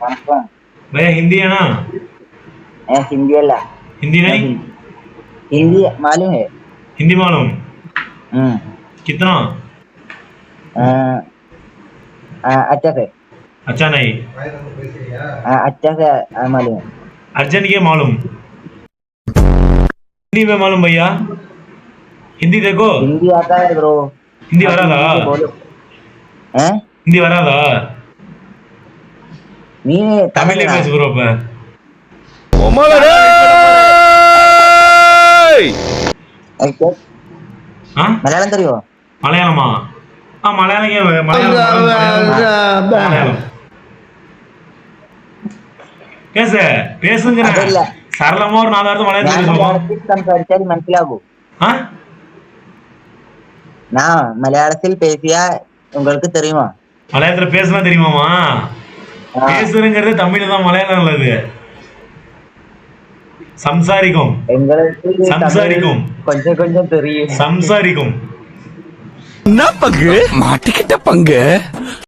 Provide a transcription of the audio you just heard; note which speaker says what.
Speaker 1: भैया हिंदी है ना?
Speaker 2: हिंदी अल्लाह।
Speaker 1: हिंदी नहीं?
Speaker 2: हिंदी मालूम है।
Speaker 1: हिंदी मालूम? कितना?
Speaker 2: अच्छा से।
Speaker 1: अच्छा नहीं।
Speaker 2: अच्छा से मालूम है।
Speaker 1: अर्जन के मालूम? हिंदी में मालूम भैया? हिंदी देखो।
Speaker 2: हिंदी आता है ब्रो।
Speaker 1: हिंदी वरादा?
Speaker 2: बोलो। हैं?
Speaker 1: हिंदी वरादा?
Speaker 2: नहीं
Speaker 1: तमिल
Speaker 2: तमिल ना।
Speaker 1: பேசு ப்ரோ இப்ப.
Speaker 2: மலையாளம் தெரியும்?
Speaker 1: மலையாளமா? மலையாளம் மலையாளம் பேசு பேசுங்கிற சரளமா ஒரு 4 வார்த்தை மலையாளத்தில் பேசுவோம்.
Speaker 2: സംസാരിച്ചാൽ മനസ്സിലാകൂ. நான் மலையாளத்தில் பேசியா உங்களுக்கு தெரியுமா?
Speaker 1: மலையாளத்துல பேசுனா தெரியுமாமா? பேசுறங்கிறது தமிழ் தான், மலையாளம் இல்லது. சம்சாரிக்கும். சம்சாரிக்கும்
Speaker 2: கொஞ்சம் கொஞ்சம் தெரியும்.
Speaker 1: சம்சாரிக்கும்.
Speaker 3: என்ன பங்கு மாட்டிக்கிட்ட பங்கு.